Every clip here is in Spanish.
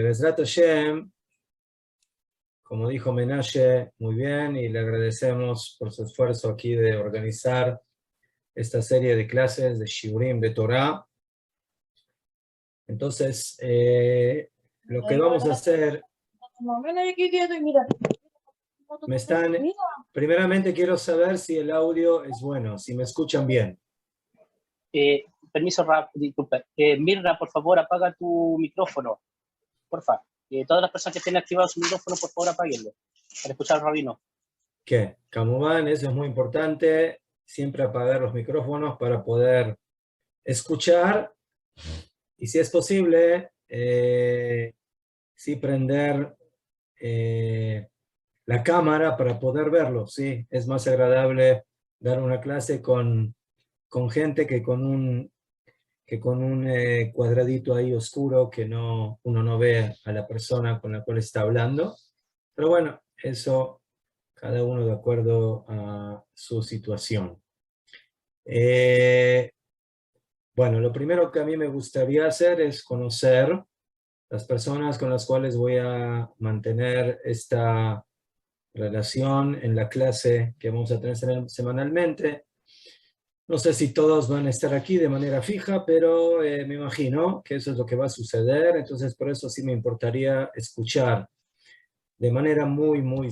Bezrat Hashem, como dijo Menashe, muy bien, y le agradecemos por su esfuerzo aquí de organizar esta serie de clases de Shiurim de Torah. Entonces, lo que vamos a hacer, primeramente quiero saber si el audio es bueno, si me escuchan bien. Permiso, Rap, disculpe. Mirra, por favor, apaga tu micrófono. Porfa. Todas las personas que tienen activado su micrófono, por favor, apáguenlo. Para escuchar al rabino. ¿Qué? Kamuván, eso es muy importante. Siempre apagar los micrófonos para poder escuchar. Y si es posible, sí prender la cámara para poder verlo. Sí, es más agradable dar una clase con gente que con un cuadradito ahí oscuro que uno no ve a la persona con la cual está hablando. Pero bueno, eso cada uno de acuerdo a su situación. Bueno, lo primero que a mí me gustaría hacer es conocer las personas con las cuales voy a mantener esta relación en la clase que vamos a tener semanalmente. No sé si todos van a estar aquí de manera fija, pero me imagino que eso es lo que va a suceder. Entonces, por eso sí me importaría escuchar de manera muy, muy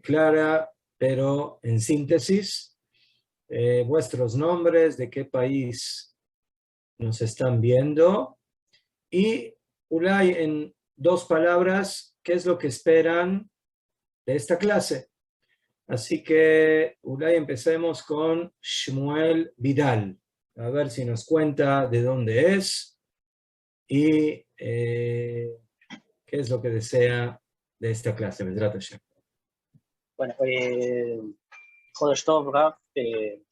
clara, pero en síntesis, vuestros nombres, de qué país nos están viendo y, Ulay, en 2 palabras, ¿qué es lo que esperan de esta clase? Así que, Ulay, empecemos con Shmuel Vidal. A ver si nos cuenta de dónde es y qué es lo que desea de esta clase. Bueno, Jodesh Tov, Raf,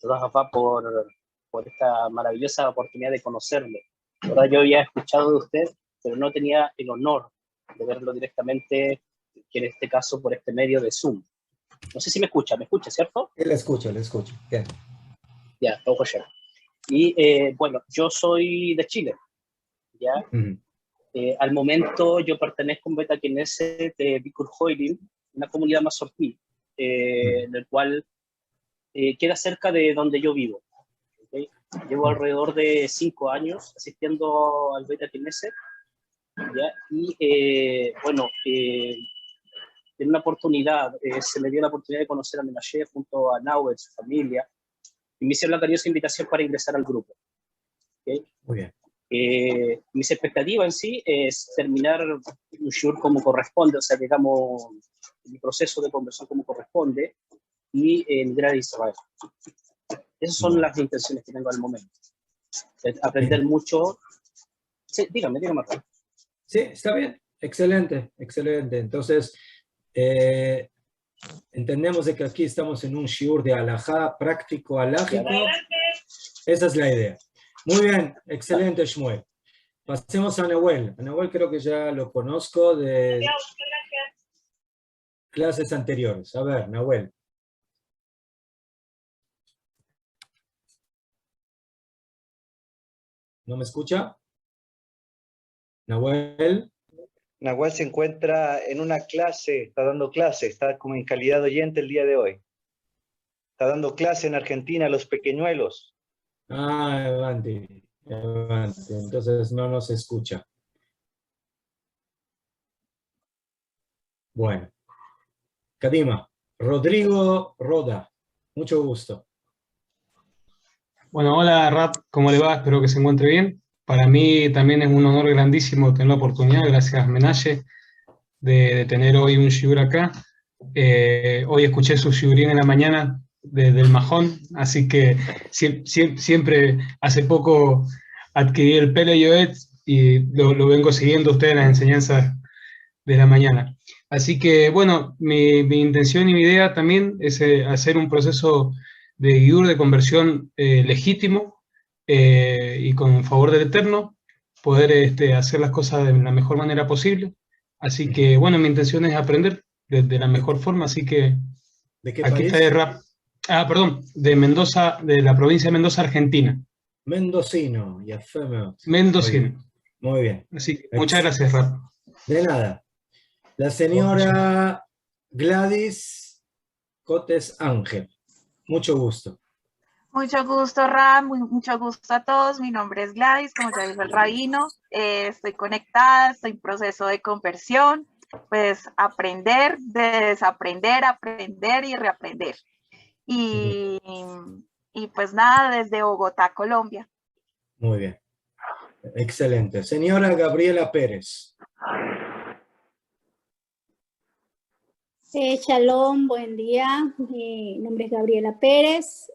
Rafa, por esta maravillosa oportunidad de conocerle. La verdad, yo había escuchado de usted, pero no tenía el honor de verlo directamente, que en este caso por este medio de Zoom. No sé si me escucha, ¿cierto? Le escucho. Bien. Ya, todo ya. Y bueno, yo soy de Chile, ¿ya? Al momento yo pertenezco a un Beta Knesset de Bikur Hoilim, una comunidad mazorquí, en el cual queda cerca de donde yo vivo. ¿Okay? Llevo alrededor de 5 años asistiendo al Beta Knesset, ¿ya? Y bueno, en una oportunidad, se me dio la oportunidad de conocer a Menashe junto a Nauer, su familia, y me hicieron la cariñosa invitación para ingresar al grupo. ¿Okay? Muy bien. Mis expectativas en sí es terminar un shiur como corresponde, o sea, digamos, mi proceso de conversión como corresponde, y emigrar a Israel. Esas son las intenciones que tengo al momento. Aprender mucho. Sí, dígame. Sí, está bien. Excelente. Entonces, entendemos de que aquí estamos en un shiur de alajá, práctico, alágico. Esa es la idea. Muy bien, excelente, Shmuel. Pasemos a Nahuel. A Nahuel creo que ya lo conozco de clases anteriores. A ver, Nahuel. ¿No me escucha? Nahuel. Nahuel se encuentra en una clase, está dando clase, está como en calidad de oyente el día de hoy. Está dando clase en Argentina a los pequeñuelos. Adelante. Entonces no nos escucha. Bueno. Kadima. Rodrigo Roda. Mucho gusto. Bueno, hola Rap, ¿cómo le va? Espero que se encuentre bien. Para mí también es un honor grandísimo tener la oportunidad, gracias Menashe, de tener hoy un shiur acá. Hoy escuché su shiurín en la mañana desde el Majón, así que siempre, hace poco adquirí el Pele Yoet y lo vengo siguiendo usted en las enseñanzas de la mañana. Así que, bueno, mi intención y mi idea también es hacer un proceso de guiur, de conversión legítimo y con favor del Eterno. poder hacer las cosas de la mejor manera posible. Así que, bueno, mi intención es aprender de la mejor forma, así que ¿De qué aquí país? está el rap. Ah, perdón, de Mendoza, de la provincia de Mendoza, Argentina. Mendocino, y Muy Mendocino. bien. Muy bien. Así que muchas gracias, Rap. De nada. La señora Gladys Cotes Ángel. Mucho gusto. Mucho gusto, Ram, mucho gusto a todos. Mi nombre es Gladys, como ya dijo el rabino. Estoy conectada, estoy en proceso de conversión, pues aprender, de desaprender, aprender y reaprender. Y, y pues nada, desde Bogotá, Colombia. Muy bien. Excelente. Señora Gabriela Pérez. Shalom, buen día. Mi nombre es Gabriela Pérez.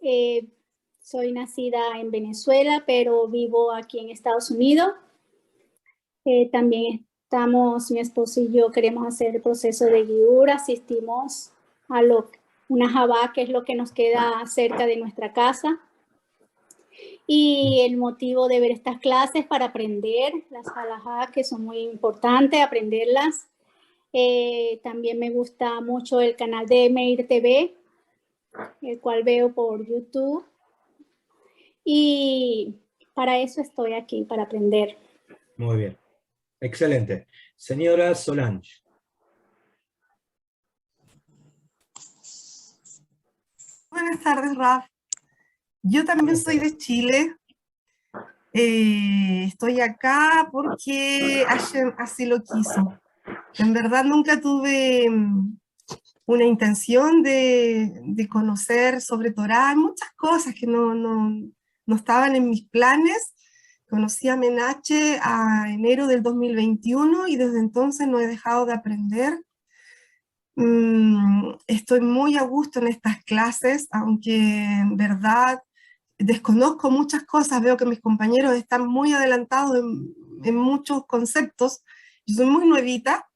Soy nacida en Venezuela, pero vivo aquí en Estados Unidos. También mi esposo y yo queremos hacer el proceso de Giur. Asistimos a una Jabá, que es lo que nos queda cerca de nuestra casa. Y el motivo de ver estas clases para aprender las halajá, que son muy importantes, aprenderlas. También me gusta mucho el canal de Meir TV, el cual veo por YouTube. Y para eso estoy aquí, para aprender. Muy bien. Excelente. Señora Solange. Buenas tardes, Raf. Yo también soy de Chile. Estoy acá porque Hashem así lo quiso. En verdad nunca tuve una intención de conocer sobre Torá. Hay muchas cosas que no estaban en mis planes. Conocí a Menache a enero del 2021 y desde entonces no he dejado de aprender. Estoy muy a gusto en estas clases, aunque en verdad desconozco muchas cosas. Veo que mis compañeros están muy adelantados en muchos conceptos. Yo soy muy nuevita,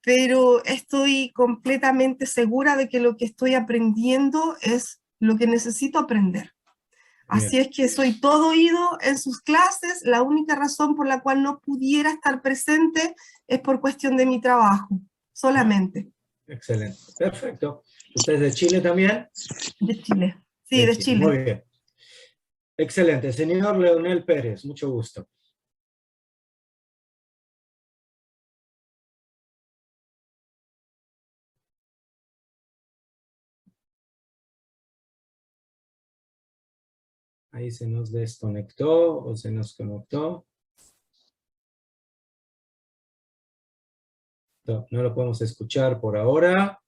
pero estoy completamente segura de que lo que estoy aprendiendo es lo que necesito aprender. Así es que soy todo oído en sus clases. La única razón por la cual no pudiera estar presente es por cuestión de mi trabajo, solamente. Excelente. Perfecto. ¿Usted es de Chile también? De Chile. Sí, de Chile. Muy bien. Excelente. Señor Leonel Pérez, mucho gusto. Ahí se nos desconectó o se nos conectó. No lo podemos escuchar por ahora.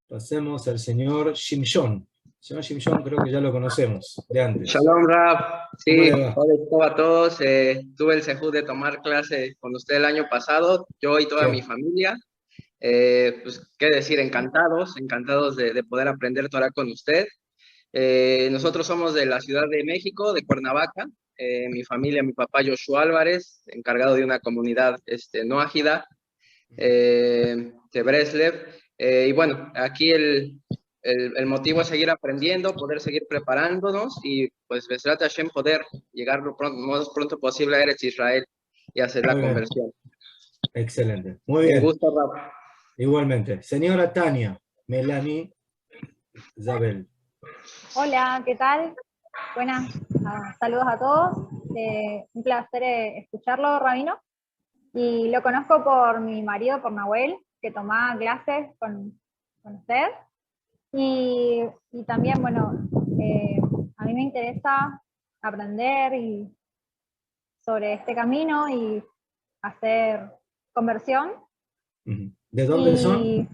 Pasemos al señor Shimshon. Señor Shimshon, creo que ya lo conocemos de antes. Shalom, Rab. Sí, ¿Cómo hola a todos. Tuve el sejud de tomar clase con usted el año pasado, yo y toda mi familia. Pues, qué decir, encantados de poder aprender Torah con usted. Nosotros somos de la Ciudad de México, de Cuernavaca. Mi familia, mi papá Joshua Álvarez, encargado de una comunidad no ágida, de Breslev. Y bueno, aquí el motivo es seguir aprendiendo, poder seguir preparándonos y pues Besrat Hashem poder llegar lo más pronto posible a Eretz Israel y hacer la conversión. Excelente. Muy bien. Un gusto, Rab. Igualmente. Señora Tania Melanie Zabel. Hola, ¿qué tal? Buenas, saludos a todos. Un placer escucharlo, Rabino. Y lo conozco por mi marido, por Nahuel, que tomaba clases con usted. Y también, bueno, a mí me interesa aprender sobre este camino y hacer conversión. ¿De dónde son?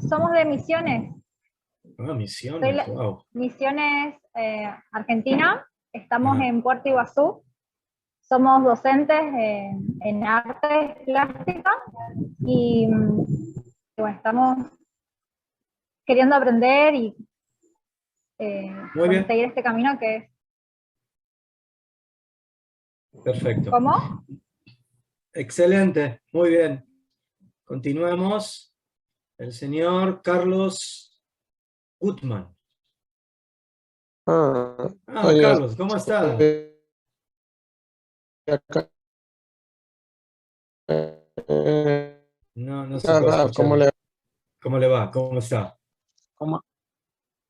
Somos de Misiones. Ah, Misiones, wow. Misiones, Argentina. Estamos en Puerto Iguazú. Somos docentes en arte plástica y bueno, estamos queriendo aprender y seguir este camino que es. Perfecto. ¿Cómo? Excelente, muy bien. Continuemos. El señor Carlos Gutman. Carlos, ¿cómo está? No se puede escuchar. ¿Cómo le va? ¿Cómo está?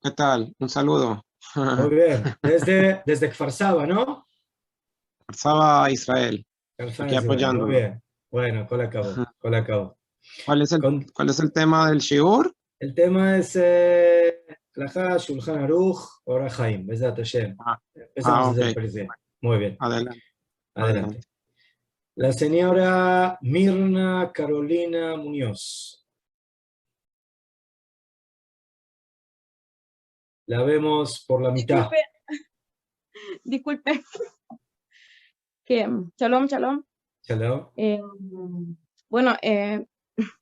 ¿Qué tal? Un saludo. Muy bien. Desde Kfar Saba, ¿no? Saba, Israel. Aquí Muy apoyándolo. bien. Bueno, con la cabo. ¿Cuál es el tema del shiur? El tema es Laha, Shulchan Aruch, Orah Chaim, Bezat Hashem. Empezamos desde el principio. Muy bien. Adelante. La señora Mirna Carolina Muñoz. La vemos por la mitad. Disculpe. Shalom. Shalom. Bueno,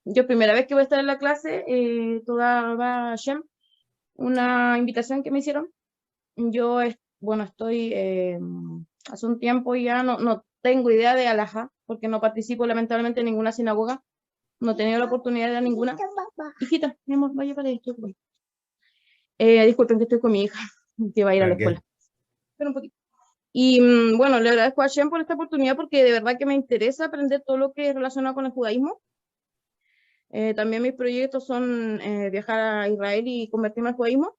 yo primera vez que voy a estar en la clase, toda Hashem, una invitación que me hicieron. Yo, estoy hace un tiempo ya, no tengo idea de Alajá, porque no participo lamentablemente en ninguna sinagoga. No he tenido la oportunidad de ir a ninguna. Hijita, mi amor, vaya para esto. Disculpen que estoy con mi hija, que va a ir a la escuela. Espera un poquito. Y bueno, le agradezco a Hashem por esta oportunidad porque de verdad que me interesa aprender todo lo que es relacionado con el judaísmo. También mis proyectos son viajar a Israel y convertirme al judaísmo.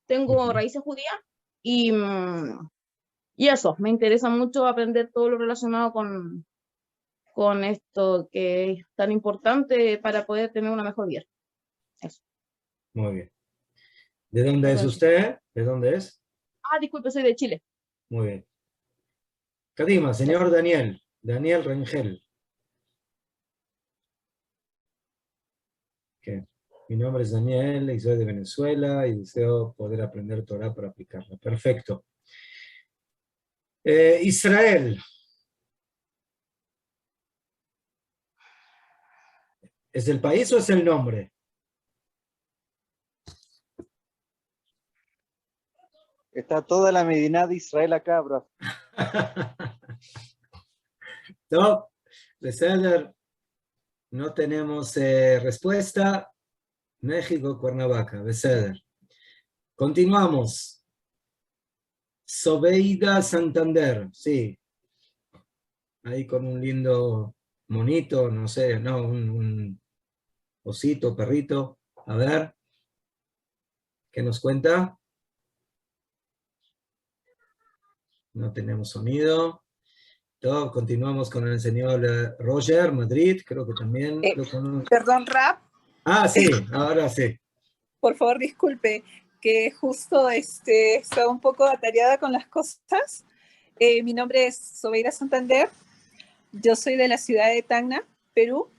Tengo raíces judías y eso, me interesa mucho aprender todo lo relacionado con esto que es tan importante para poder tener una mejor vida. Eso. Muy bien. ¿De dónde es usted? ¿De dónde es? Disculpe, soy de Chile. Muy bien. Kadima, señor Daniel Rengel. Okay. Mi nombre es Daniel y soy de Venezuela y deseo poder aprender Torah para aplicarla. Perfecto. Israel. ¿Es el país o es el nombre? Está toda la Medina de Israel acá, bro. No, no tenemos respuesta. México, Cuernavaca, Beseder. Continuamos. Sobeida Santander, sí. Ahí con un lindo monito, no sé, no, un osito, perrito. A ver, ¿qué nos cuenta? No tenemos sonido. Entonces, continuamos con el señor Roger, Madrid, creo que también lo conozco. Perdón, Rap. Sí, ahora sí. Por favor, disculpe, que justo estaba un poco atareada con las cosas. Mi nombre es Sobeida Santander. Yo soy de la ciudad de Tacna, Perú.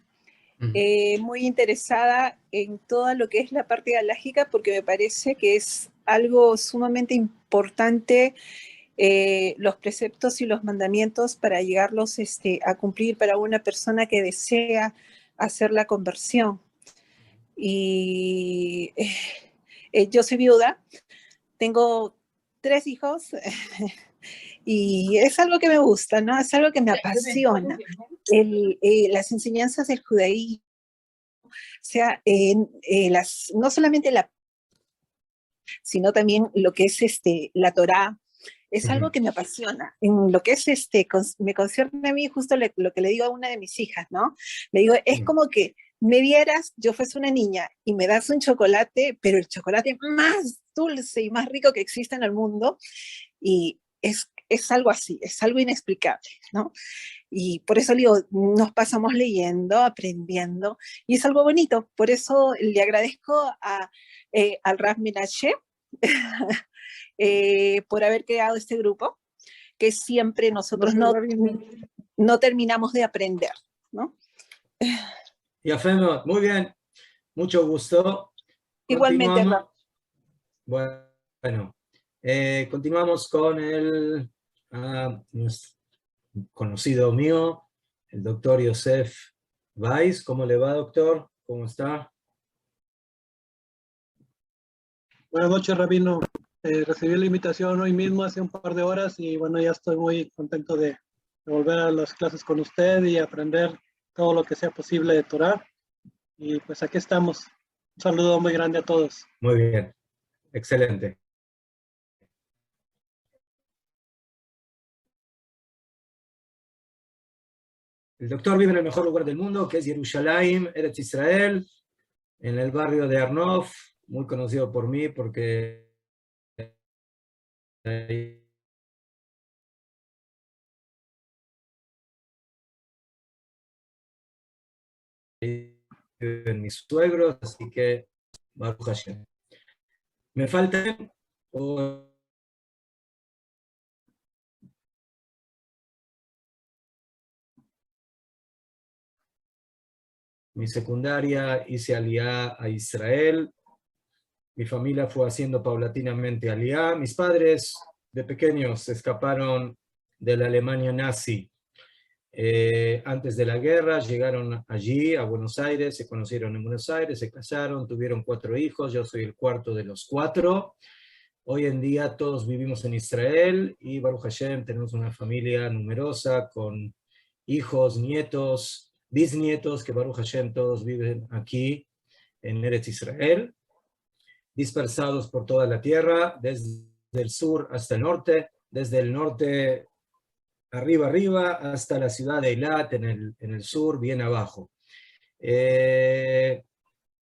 Muy interesada en todo lo que es la parte alágica porque me parece que es algo sumamente importante, los preceptos y los mandamientos para llegarlos a cumplir para una persona que desea hacer la conversión. Y yo soy viuda, tengo 3 hijos y es algo que me gusta, ¿no? Es algo que me apasiona. Las enseñanzas del judaísmo, o sea, no solamente sino también lo que es la Torá, es algo que me apasiona. En lo que es me concierne a mí, justo lo que le digo a una de mis hijas, ¿no? Le digo, es como que me dieras, yo fuese una niña y me das un chocolate, pero el chocolate más dulce y más rico que existe en el mundo, y es algo así, es algo inexplicable, ¿no? Y por eso digo, nos pasamos leyendo, aprendiendo, y es algo bonito. Por eso le agradezco al Rav Menashe por haber creado este grupo, que siempre nosotros no terminamos de aprender, ¿no? Ya, Femot, muy bien, mucho gusto. Igualmente, Rav. Bueno, continuamos con el conocido mío, el doctor Yosef Weiss. ¿Cómo le va, doctor? ¿Cómo está? Buenas noches, Rabino. Recibí la invitación hoy mismo, hace un par de horas, y bueno, ya estoy muy contento de volver a las clases con usted y aprender todo lo que sea posible de Torah. Y pues aquí estamos. Un saludo muy grande a todos. Muy bien, excelente. El doctor vive en el mejor lugar del mundo, que es Jerusalén, Eretz Israel, en el barrio de Arnov, muy conocido por mí porque ahí viven mis suegros, así que Baruch Hashem. ¿Me falta? Mi secundaria hice aliyá a Israel. Mi familia fue haciendo paulatinamente aliyá. Mis padres de pequeños escaparon de la Alemania nazi. Antes de la guerra llegaron allí a Buenos Aires, se conocieron en Buenos Aires, se casaron, tuvieron 4 hijos, yo soy el cuarto de los 4. Hoy en día todos vivimos en Israel y Baruch Hashem tenemos una familia numerosa con hijos, nietos, bisnietos, que Baruch Hashem todos viven aquí en Eretz Israel, dispersados por toda la tierra, desde el sur hasta el norte, desde el norte arriba hasta la ciudad de Eilat en el sur, bien abajo.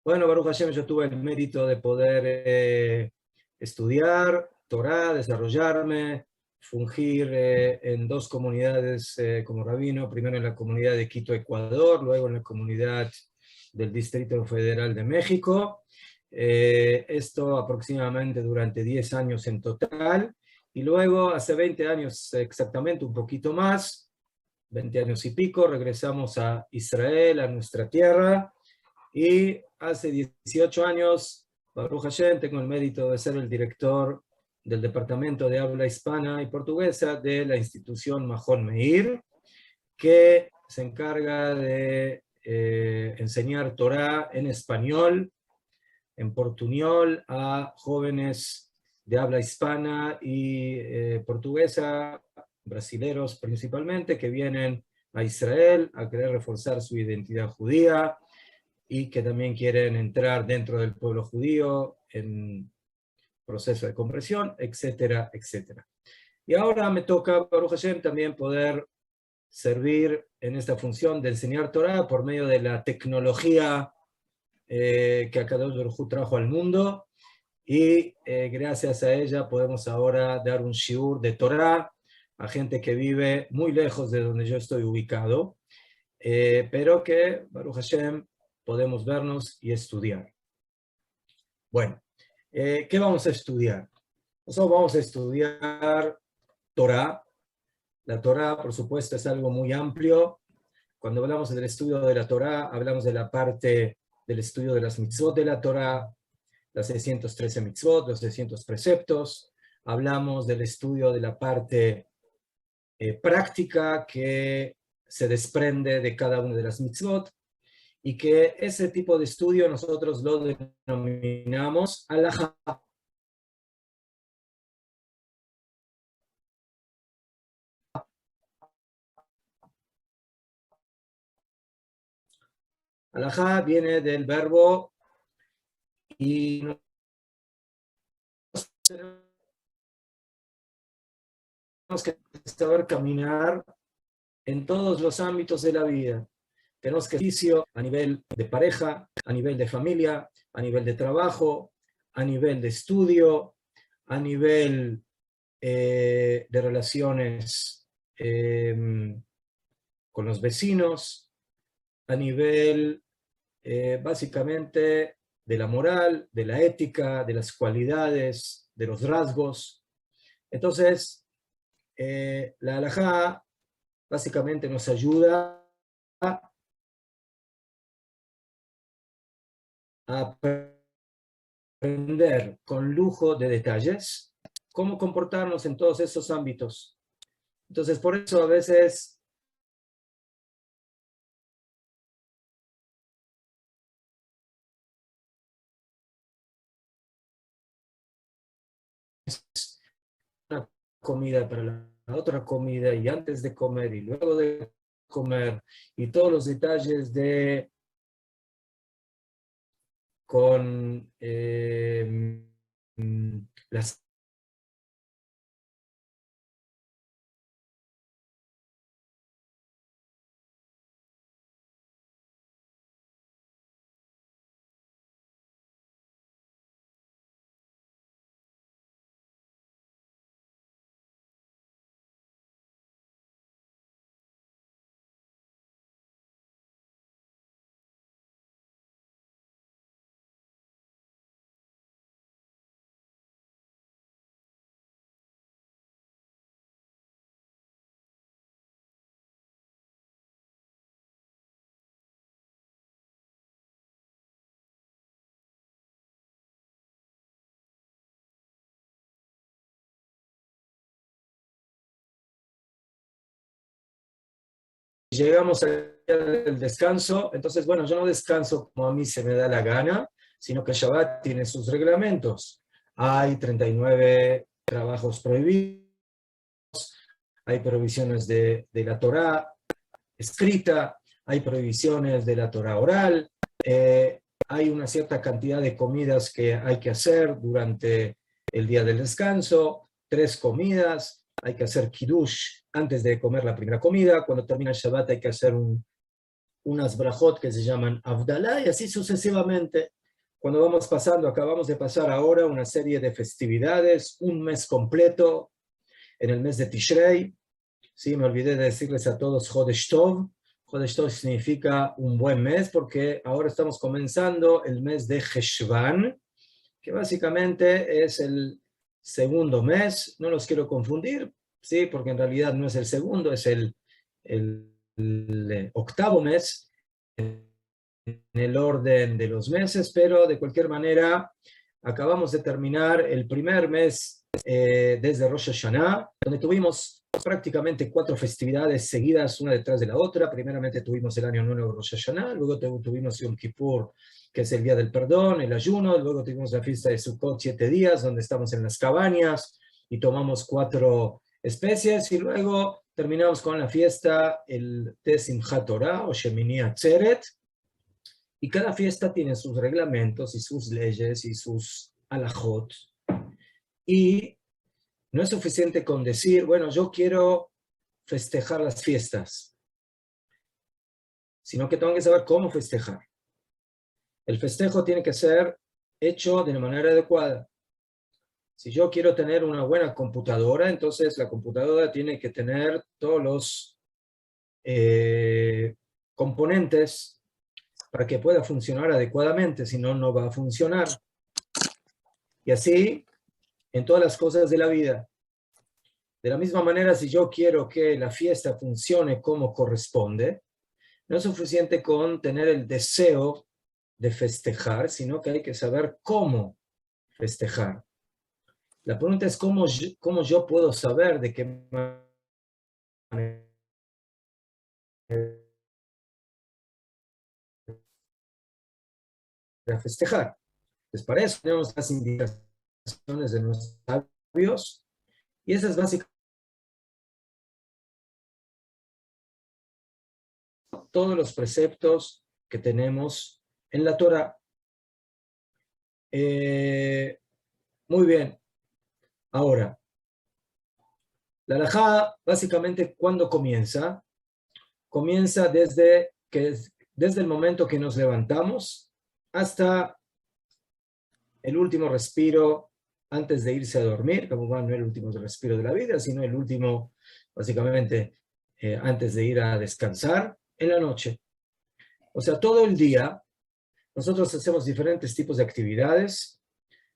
Bueno, Baruch Hashem, yo tuve el mérito de poder estudiar Torah, desarrollarme, fungir en 2 comunidades como rabino, primero en la comunidad de Quito, Ecuador, luego en la comunidad del Distrito Federal de México. Esto aproximadamente durante 10 años en total. Y luego, hace 20 años exactamente, un poquito más, 20 años y pico, regresamos a Israel, a nuestra tierra, y hace 18 años, Baruch Hashem, tengo el mérito de ser el director del Departamento de Habla Hispana y Portuguesa de la institución Mahon Meir, que se encarga de enseñar Torah en español, en portuñol, a jóvenes de habla hispana y portuguesa, brasileros principalmente, que vienen a Israel a querer reforzar su identidad judía y que también quieren entrar dentro del pueblo judío en proceso de conversión, etcétera, etcétera. Y ahora me toca, Baruch Hashem, también poder servir en esta función de enseñar Torah por medio de la tecnología que Akadosh Baruj Hu trajo al mundo, y gracias a ella podemos ahora dar un shiur de Torah a gente que vive muy lejos de donde yo estoy ubicado, pero que, Baruch Hashem, podemos vernos y estudiar. Bueno, ¿qué vamos a estudiar? Nosotros vamos a estudiar Torah. La Torah, por supuesto, es algo muy amplio. Cuando hablamos del estudio de la Torah, hablamos de la parte del estudio de las mitzvot de la Torah, las 613 mitzvot, los 600 preceptos. Hablamos del estudio de la parte práctica que se desprende de cada una de las mitzvot, y que ese tipo de estudio nosotros lo denominamos halajá. Halajá viene del verbo y tenemos que saber caminar en todos los ámbitos de la vida. Tenemos que ejercicio a nivel de pareja, a nivel de familia, a nivel de trabajo, a nivel de estudio, a nivel de relaciones con los vecinos, a nivel básicamente de la moral, de la ética, de las cualidades, de los rasgos. Entonces, la halajá básicamente nos ayuda a aprender con lujo de detalles cómo comportarnos en todos esos ámbitos. Entonces, por eso a veces una comida para la otra comida, y antes de comer y luego de comer, y todos los detalles de con las llegamos al día del descanso, entonces, bueno, yo no descanso como a mí se me da la gana, sino que Shabbat tiene sus reglamentos. Hay 39 trabajos prohibidos, hay prohibiciones de la Torá escrita, hay prohibiciones de la Torá oral, hay una cierta cantidad de comidas que hay que hacer durante el día del descanso, 3 comidas, hay que hacer kiddush antes de comer la primera comida, cuando termina el Shabbat hay que hacer unas brajot que se llaman Avdalá, y así sucesivamente. Cuando vamos pasando, acabamos de pasar ahora una serie de festividades, un mes completo, en el mes de Tishrei. Sí, me olvidé de decirles a todos Chodesh Tov. Chodesh Tov significa un buen mes, porque ahora estamos comenzando el mes de Heshvan, que básicamente es el segundo mes. No los quiero confundir, sí, porque en realidad no es el segundo, es el octavo mes en el orden de los meses, pero de cualquier manera acabamos de terminar el primer mes desde Rosh Hashanah, donde tuvimos prácticamente 4 festividades seguidas una detrás de la otra. Primeramente tuvimos el año nuevo Rosh Hashanah, luego tuvimos Yom Kippur, que es el día del perdón, el ayuno, luego tuvimos la fiesta de Sukkot 7 días, donde estamos en las cabañas y tomamos 4 especies, y luego terminamos con la fiesta de Simchat Torah o Shemini Atzeret, y cada fiesta tiene sus reglamentos y sus leyes y sus alajot. Y no es suficiente con decir, bueno, yo quiero festejar las fiestas, sino que tengo que saber cómo festejar. El festejo tiene que ser hecho de una manera adecuada. Si yo quiero tener una buena computadora, entonces la computadora tiene que tener todos los componentes para que pueda funcionar adecuadamente, si no, no va a funcionar. Y así en todas las cosas de la vida. De la misma manera, si yo quiero que la fiesta funcione como corresponde, no es suficiente con tener el deseo de festejar, sino que hay que saber cómo festejar. La pregunta es cómo yo puedo saber de qué manera festejar. Pues para eso tenemos las indicaciones de nuestros sabios, y esas básicamente todos los preceptos que tenemos en la Torah. Muy bien. Ahora, la halajá, básicamente, ¿cuándo comienza? Comienza desde el momento que nos levantamos hasta el último respiro antes de irse a dormir, como no el último respiro de la vida, sino el último, básicamente, antes de ir a descansar en la noche. O sea, todo el día nosotros hacemos diferentes tipos de actividades.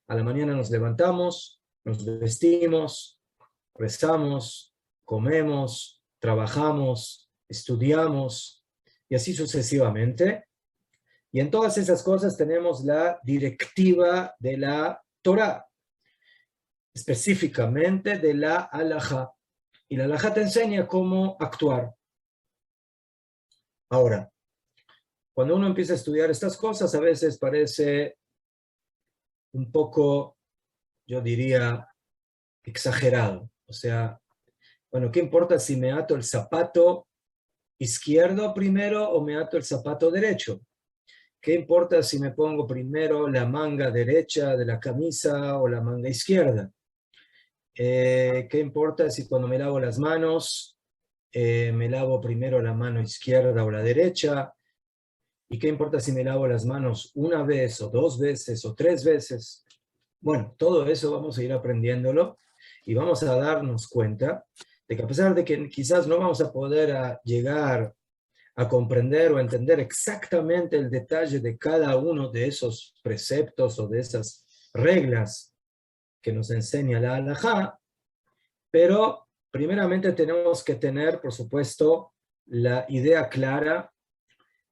A la mañana nos levantamos, nos vestimos, rezamos, comemos, trabajamos, estudiamos, y así sucesivamente. Y en todas esas cosas tenemos la directiva de la Torá, específicamente de la halajá. Y la halajá te enseña cómo actuar. Ahora, cuando uno empieza a estudiar estas cosas, a veces parece un poco, yo diría, exagerado. O sea, bueno, ¿qué importa si me ato el zapato izquierdo primero o me ato el zapato derecho? ¿Qué importa si me pongo primero la manga derecha de la camisa o la manga izquierda? ¿Qué importa si cuando me lavo las manos me lavo primero la mano izquierda o la derecha? ¿Y qué importa si me lavo las manos una vez o 2 veces o 3 veces? Bueno, todo eso vamos a ir aprendiéndolo y vamos a darnos cuenta de que a pesar de que quizás no vamos a poder llegar a comprender o entender exactamente el detalle de cada uno de esos preceptos o de esas reglas que nos enseña la halajá, pero primeramente tenemos que tener, por supuesto, la idea clara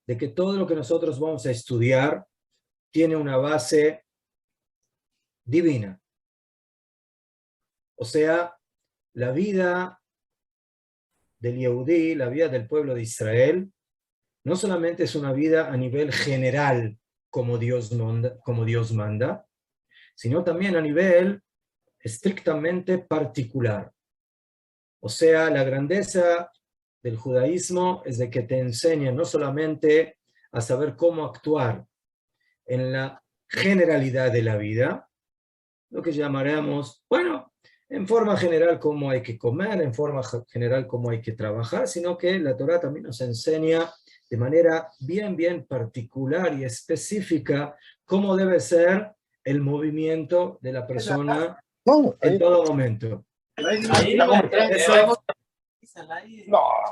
de que todo lo que nosotros vamos a estudiar tiene una base divina. O sea, la vida del Yehudí, la vida del pueblo de Israel, no solamente es una vida a nivel general, como Dios manda, sino también a nivel estrictamente particular. O sea, la grandeza del judaísmo es de que te enseña no solamente a saber cómo actuar en la generalidad de la vida, lo que llamaremos, bueno, en forma general cómo hay que comer, en forma general cómo hay que trabajar, sino que la Torá también nos enseña de manera bien particular y específica cómo debe ser el movimiento de la persona en todo momento.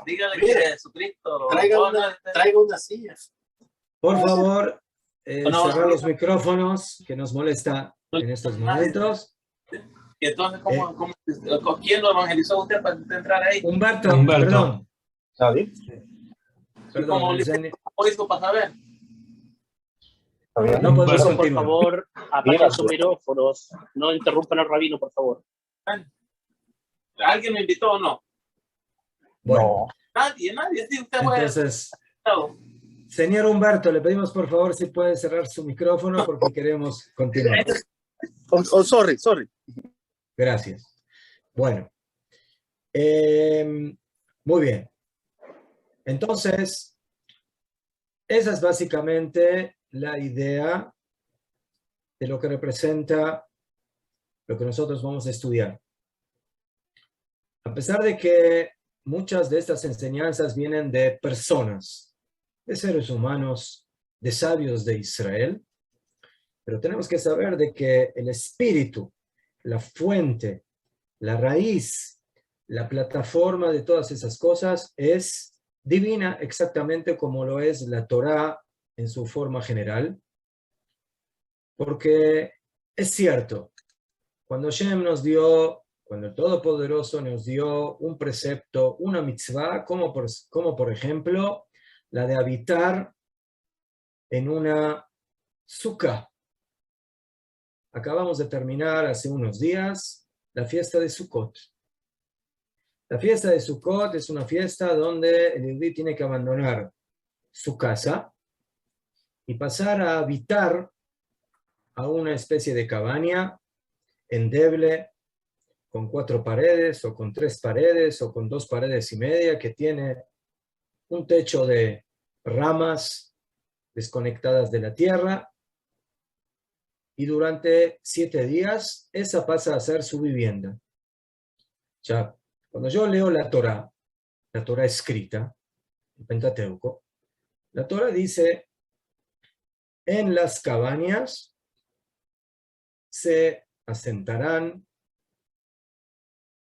Dígale que Jesucristo. Traiga una silla. Por favor, cerrar los micrófonos, que nos molesta en estos momentos. Y entonces, ¿quién lo evangelizó usted para entrar ahí? Humberto. Perdón. Perdón, ¿Cómo hizo para saber? No podemos por continuar. favor, apaguen sus micrófonos. No interrumpan al rabino, por favor. ¿Alguien me invitó o no? Bueno. Nadie. Sí, usted fue. Entonces, señor Humberto, le pedimos por favor si puede cerrar su micrófono porque queremos continuar. Sorry. Gracias. Bueno. Muy bien. Entonces, esa es básicamente la idea de lo que representa lo que nosotros vamos a estudiar. A pesar de que muchas de estas enseñanzas vienen de personas, de seres humanos, de sabios de Israel, pero tenemos que saber de que el espíritu, la fuente, la raíz, la plataforma de todas esas cosas es divina, exactamente como lo es la Torá en su forma general, porque es cierto, cuando Shem nos dio, cuando el Todopoderoso nos dio un precepto, una mitzvah, como por ejemplo la de habitar en una sukkah. Acabamos de terminar hace unos días la fiesta de Sukkot. La fiesta de Sukkot es una fiesta donde el yehudí tiene que abandonar su casa y pasar a habitar a una especie de cabaña endeble, con 4 paredes, o con 3 paredes, o con 2 paredes y media, que tiene un techo de ramas desconectadas de la tierra, y durante 7 días esa pasa a ser su vivienda. Ya, cuando yo leo la Torá escrita, el Pentateuco, la Torá dice, en las cabañas se asentarán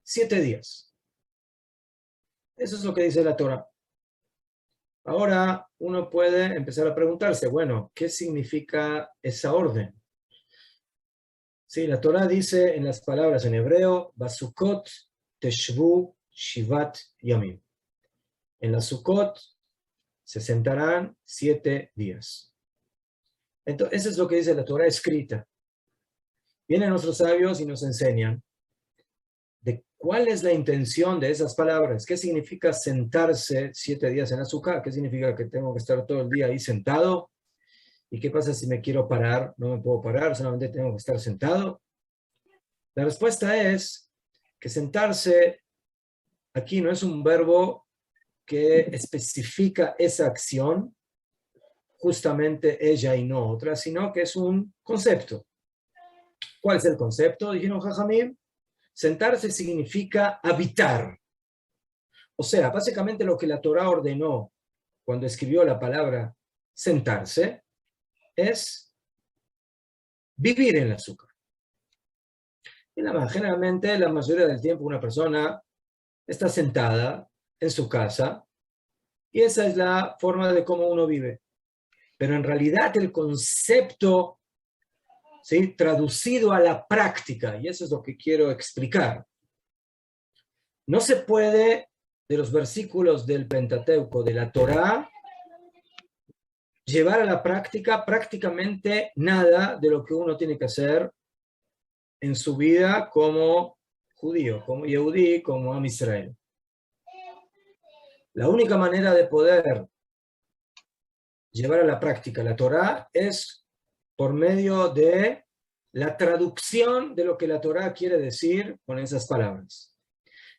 7 días. Eso es lo que dice la Torá. Ahora uno puede empezar a preguntarse, bueno, ¿qué significa esa orden? Sí, la Torá dice en las palabras en hebreo, Basukot teshvu shivat yamim. En la Sukkot se sentarán 7 días. Entonces, eso es lo que dice la Torá escrita. Vienen nuestros sabios y nos enseñan de cuál es la intención de esas palabras. ¿Qué significa sentarse 7 días en la Sukkah? ¿Qué significa que tengo que estar todo el día ahí sentado? ¿Y qué pasa si me quiero parar? No me puedo parar, solamente tengo que estar sentado. La respuesta es que sentarse aquí no es un verbo que especifica esa acción, justamente ella y no otra, sino que es un concepto. ¿Cuál es el concepto? Dijeron Jajamim, sentarse significa habitar. O sea, básicamente lo que la Torá ordenó cuando escribió la palabra sentarse es vivir en la azúcar. Generalmente, la mayoría del tiempo, una persona está sentada en su casa y esa es la forma de cómo uno vive. Pero en realidad el concepto, ¿sí?, traducido a la práctica, y eso es lo que quiero explicar, no se puede de los versículos del Pentateuco, de la Torá, llevar a la práctica prácticamente nada de lo que uno tiene que hacer en su vida como judío, como yehudí, como Am Israel. La única manera de poder llevar a la práctica la Torá es por medio de la traducción de lo que la Torá quiere decir con esas palabras.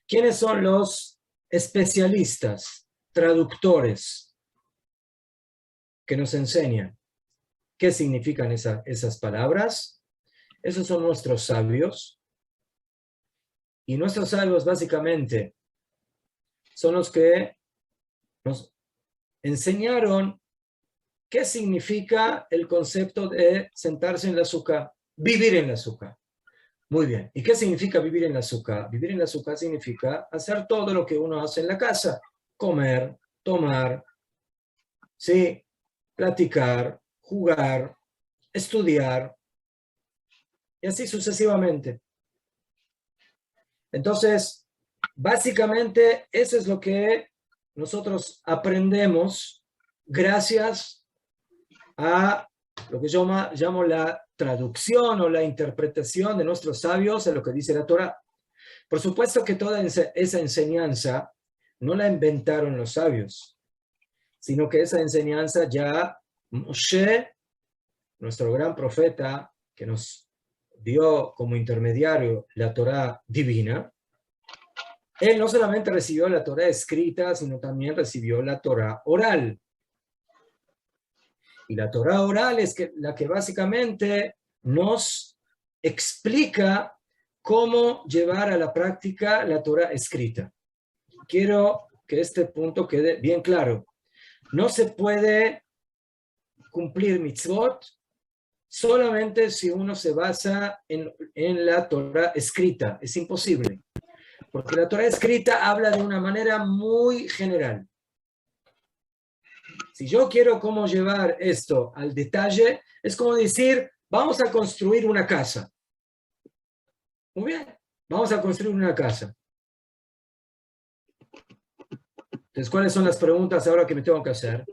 ¿Quiénes son los especialistas, traductores, que nos enseñan qué significan esas palabras? Esos son nuestros sabios. Y nuestros sabios básicamente son los que nos enseñaron qué significa el concepto de sentarse en la suká, vivir en la suká. Muy bien. ¿Y qué significa vivir en la suká? Vivir en la suká significa hacer todo lo que uno hace en la casa. Comer, tomar, ¿sí? Platicar, jugar, estudiar, y así sucesivamente. Entonces, básicamente, eso es lo que nosotros aprendemos gracias a lo que yo llamo la traducción o la interpretación de nuestros sabios a lo que dice la Torá. Por supuesto que toda esa enseñanza no la inventaron los sabios, sino que esa enseñanza ya Moshe, nuestro gran profeta, que nos dio como intermediario la Torá divina, él no solamente recibió la Torá escrita, sino también recibió la Torá oral. Y la Torá oral es la que básicamente nos explica cómo llevar a la práctica la Torá escrita. Quiero que este punto quede bien claro. No se puede cumplir mitzvot solamente si uno se basa en la Torá escrita. Es imposible. Porque la Torá escrita habla de una manera muy general. Si yo quiero cómo llevar esto al detalle, es como decir, vamos a construir una casa. Muy bien, vamos a construir una casa. Entonces, ¿cuáles son las preguntas ahora que me tengo que hacer?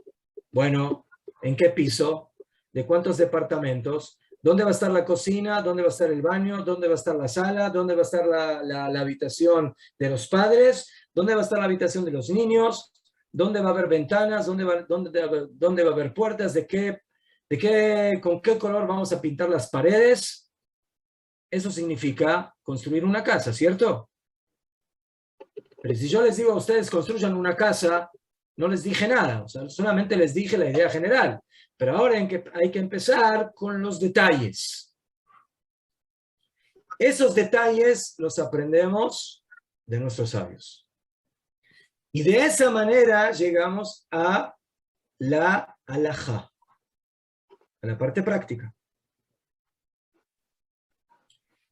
Bueno, ¿en qué piso? ¿De cuántos departamentos? ¿Dónde va a estar la cocina? ¿Dónde va a estar el baño? ¿Dónde va a estar la sala? ¿Dónde va a estar la habitación de los padres? ¿Dónde va a estar la habitación de los niños? ¿Dónde va a haber ventanas? ¿Dónde va a haber puertas? ¿Con qué color vamos a pintar las paredes? Eso significa construir una casa, ¿cierto? Pero si yo les digo a ustedes construyan una casa, no les dije nada, o sea, solamente les dije la idea general. Pero ahora hay que empezar con los detalles. Esos detalles los aprendemos de nuestros sabios. Y de esa manera llegamos a la halajá, a la parte práctica.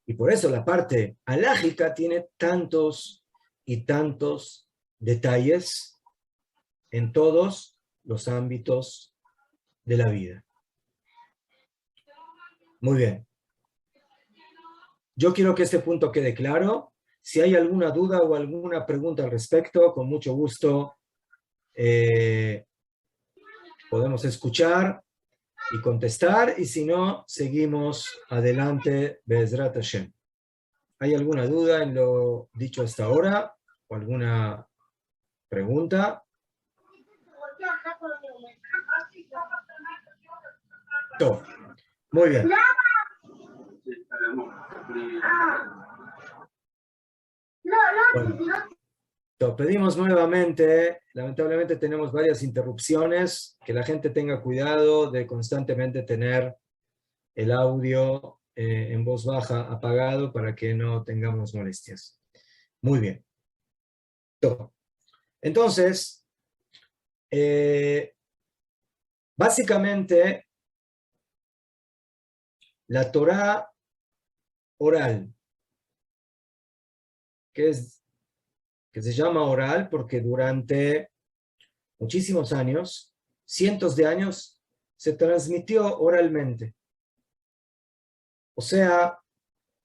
Y por eso la parte halájica tiene tantos y tantos detalles en todos los ámbitos de la vida. Muy bien. Yo quiero que este punto quede claro. Si hay alguna duda o alguna pregunta al respecto, con mucho gusto podemos escuchar y contestar, y si no, seguimos adelante, Be'ezrat Hashem. ¿Hay alguna duda en lo dicho hasta ahora? ¿O alguna pregunta? Todo. Muy bien. Bueno, pedimos nuevamente, lamentablemente tenemos varias interrupciones, que la gente tenga cuidado de constantemente tener el audio en voz baja apagado para que no tengamos molestias. Muy bien. Entonces, básicamente, la Torá oral, que se llama oral porque durante muchísimos años, cientos de años, se transmitió oralmente. O sea,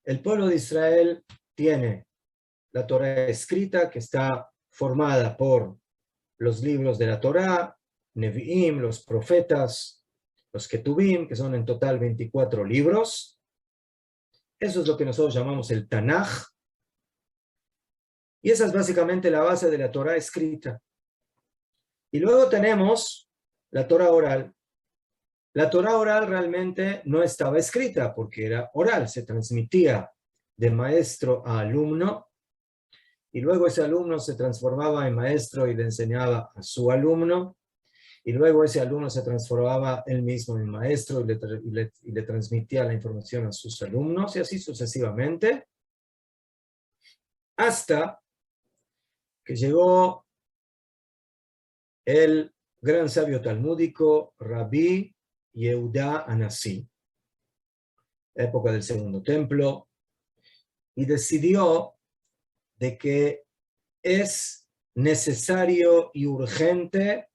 el pueblo de Israel tiene la Torá escrita, que está formada por los libros de la Torá, Nevi'im, los profetas, los Ketubim, que son en total 24 libros. Eso es lo que nosotros llamamos el Tanaj. Y esa es básicamente la base de la Torá escrita. Y luego tenemos la Torá oral. La Torá oral realmente no estaba escrita porque era oral, se transmitía de maestro a alumno, y luego ese alumno se transformaba en maestro y le enseñaba a su alumno, y luego ese alumno se transformaba él mismo en maestro y le transmitía la información a sus alumnos, y así sucesivamente, hasta que llegó el gran sabio talmúdico Rabí Yehudá Anasí, época del Segundo Templo, y decidió de que es necesario y urgente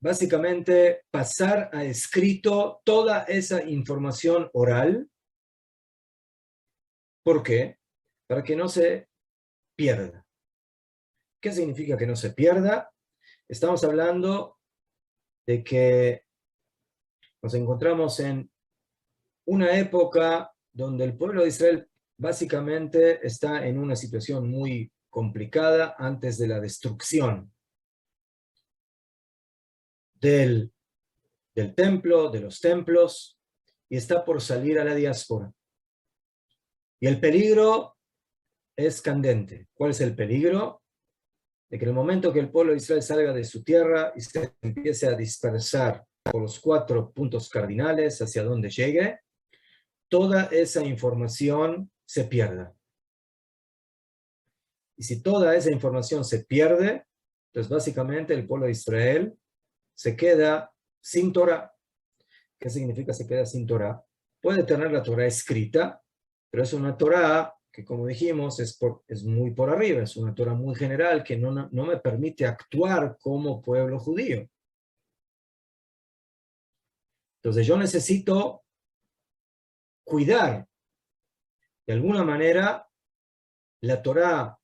básicamente pasar a escrito toda esa información oral. ¿Por qué? Para que no se pierda. ¿Qué significa que no se pierda? Estamos hablando de que nos encontramos en una época donde el pueblo de Israel básicamente está en una situación muy complicada antes de la destrucción del templo, de los templos, y está por salir a la diáspora. Y el peligro es candente. ¿Cuál es el peligro? De que en el momento que el pueblo de Israel salga de su tierra y se empiece a dispersar por los 4 puntos cardinales hacia donde llegue, toda esa información se pierda. Y si toda esa información se pierde, entonces básicamente el pueblo de Israel se queda sin Torah. ¿Qué significa se queda sin Torah? Puede tener la Torah escrita, pero es una Torah que, como dijimos, es muy por arriba, es una Torah muy general que no me permite actuar como pueblo judío. Entonces yo necesito cuidar de alguna manera la Torah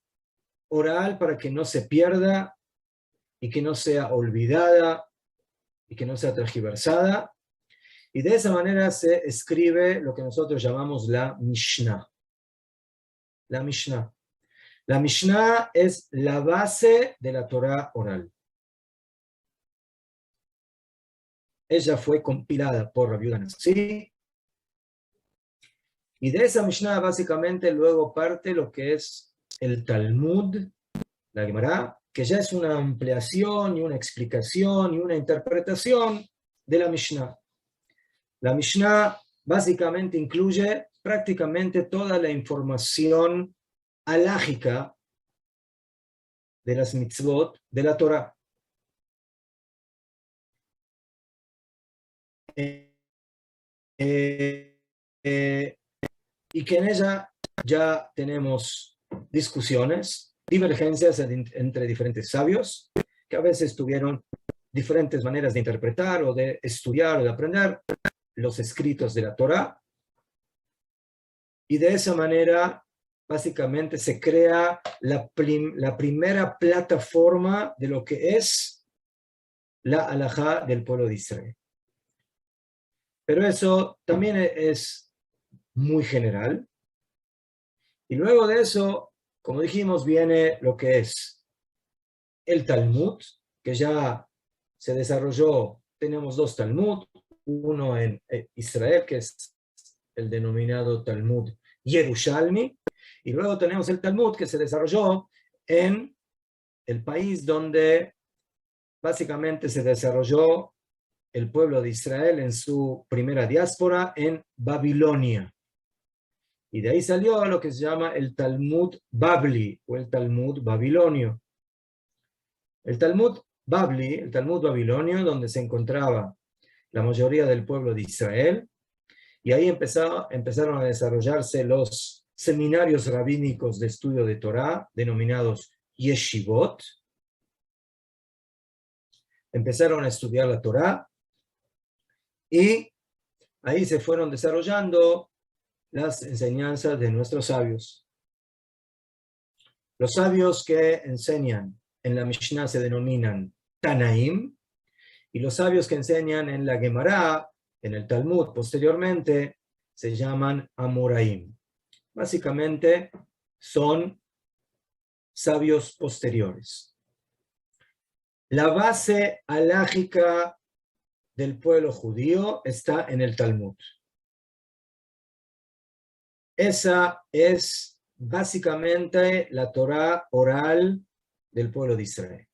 oral para que no se pierda y que no sea olvidada y que no sea tergiversada. Y de esa manera se escribe lo que nosotros llamamos la Mishnah. La Mishnah. La Mishnah es la base de la Torah oral. Ella fue compilada por Rabbi Yehuda Anasí. Y de esa Mishnah básicamente luego parte lo que es el Talmud, la Gemara, que ya es una ampliación y una explicación y una interpretación de la Mishnah. La Mishnah básicamente incluye prácticamente toda la información halágica de las mitzvot de la Torah. Y que en ella ya tenemos discusiones, divergencias entre diferentes sabios, que a veces tuvieron diferentes maneras de interpretar o de estudiar o de aprender los escritos de la Torah. Y de esa manera, básicamente, se crea la primera plataforma de lo que es la halajá del pueblo de Israel. Pero eso también es muy general. Y luego de eso, como dijimos, viene lo que es el Talmud, que ya se desarrolló. Tenemos 2 Talmud, uno en Israel, que es el denominado Talmud Yerushalmi, y luego tenemos el Talmud que se desarrolló en el país donde básicamente se desarrolló el pueblo de Israel en su primera diáspora, en Babilonia. Y de ahí salió lo que se llama el Talmud Babli, o el Talmud babilonio. El Talmud Babli, el Talmud babilonio, donde se encontraba la mayoría del pueblo de Israel, y ahí empezaron a desarrollarse los seminarios rabínicos de estudio de Torah, denominados yeshivot. Empezaron a estudiar la Torah, y ahí se fueron desarrollando las enseñanzas de nuestros sabios. Los sabios que enseñan en la Mishnah se denominan Tanaim, y los sabios que enseñan en la Gemara, en el Talmud posteriormente, se llaman Amoraim. Básicamente, son sabios posteriores. La base halágica del pueblo judío está en el Talmud. Esa es básicamente la Torá oral del pueblo de Israel.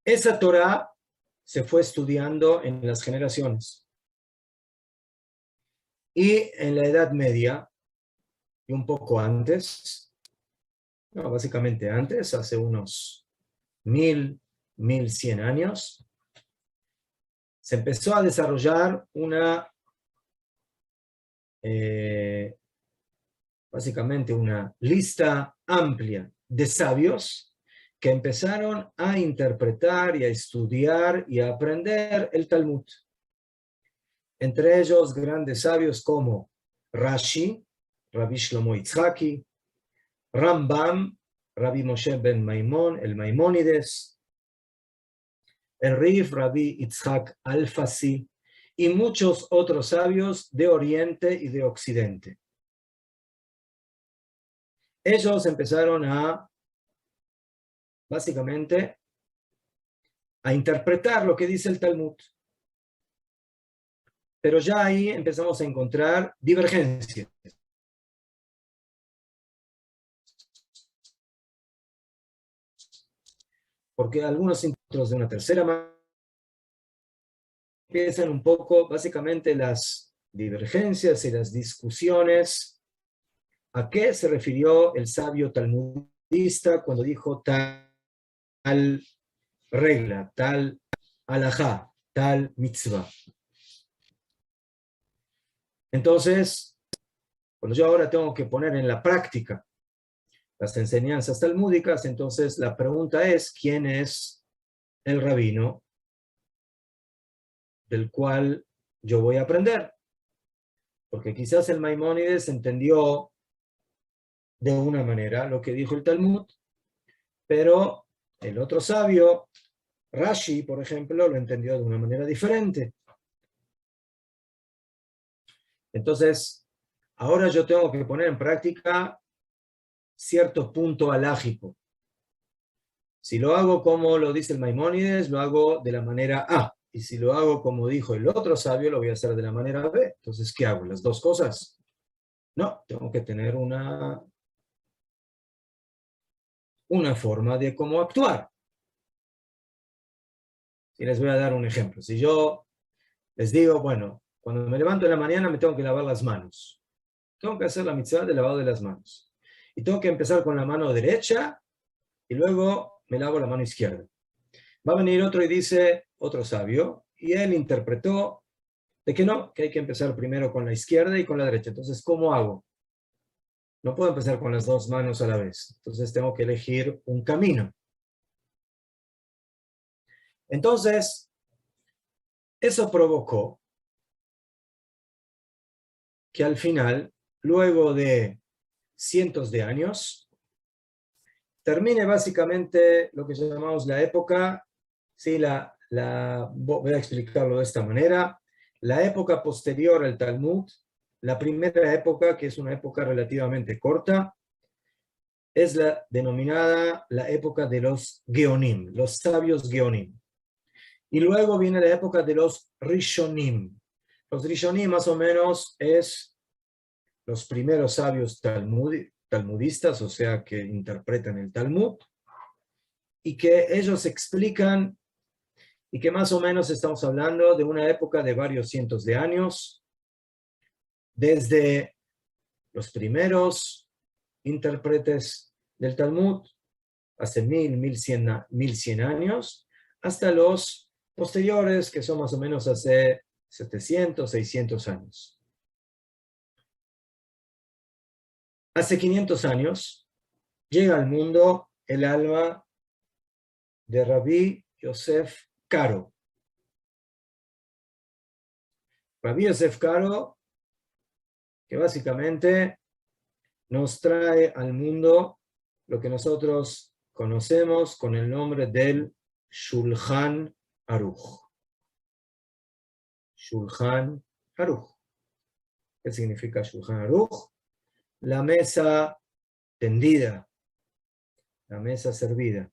Esa Torá se fue estudiando en las generaciones. Y en la Edad Media, y un poco antes, no, básicamente antes, hace unos 1100 años, se empezó a desarrollar básicamente una lista amplia de sabios que empezaron a interpretar y a estudiar y a aprender el Talmud. Entre ellos grandes sabios como Rashi, Rabbi Shlomo Yitzhaki, Rambam, Rabbi Moshe ben Maimón, el Maimónides, el Rif, Rabbi Yitzhak Alfasi, y muchos otros sabios de Oriente y de Occidente. Ellos empezaron básicamente, a interpretar lo que dice el Talmud. Pero ya ahí empezamos a encontrar divergencias. Porque algunos intros de una tercera mano empiezan un poco, básicamente, las divergencias y las discusiones. ¿A qué se refirió el sabio talmudista cuando dijo tal regla, tal alajá, tal mitzvah? Entonces, cuando yo ahora tengo que poner en la práctica las enseñanzas talmúdicas, entonces la pregunta es, ¿quién es el rabino del cual yo voy a aprender? Porque quizás el Maimónides entendió de una manera lo que dijo el Talmud, pero el otro sabio, Rashi, por ejemplo, lo entendió de una manera diferente. Entonces, ahora yo tengo que poner en práctica cierto punto halágico. Si lo hago como lo dice el Maimónides, lo hago de la manera A. Y si lo hago como dijo el otro sabio, lo voy a hacer de la manera B. Entonces, ¿qué hago? ¿Las dos cosas? No, tengo que tener una forma de cómo actuar. Y les voy a dar un ejemplo. Si yo les digo, bueno, cuando me levanto en la mañana me tengo que lavar las manos. Tengo que hacer la mitzvah de lavado de las manos. Y tengo que empezar con la mano derecha y luego me lavo la mano izquierda. Va a venir otro y dice, otro sabio, y él interpretó de que no, que hay que empezar primero con la izquierda y con la derecha. Entonces, ¿cómo hago? No puedo empezar con las dos manos a la vez. Entonces tengo que elegir un camino. Entonces, eso provocó que al final, luego de cientos de años, termine básicamente lo que llamamos la época, ¿sí? Voy a explicarlo de esta manera, la época posterior al Talmud, la primera época, que es una época relativamente corta, es la denominada la época de los Geonim, los sabios Geonim. Y luego viene la época de los Rishonim. Los Rishonim más o menos es los primeros sabios talmudistas, o sea, que interpretan el Talmud, y que ellos explican, y que más o menos estamos hablando de una época de varios cientos de años, desde los primeros intérpretes del Talmud, hace 1100 años, hasta los posteriores, que son más o menos hace 700, 600 años. Hace 500 años llega al mundo el alma de Rabbi Yosef Karo. Rabbi Yosef Karo, que básicamente nos trae al mundo lo que nosotros conocemos con el nombre del Shulchan Aruch. Shulchan Aruch. ¿Qué significa Shulchan Aruch? la mesa tendida, la mesa servida.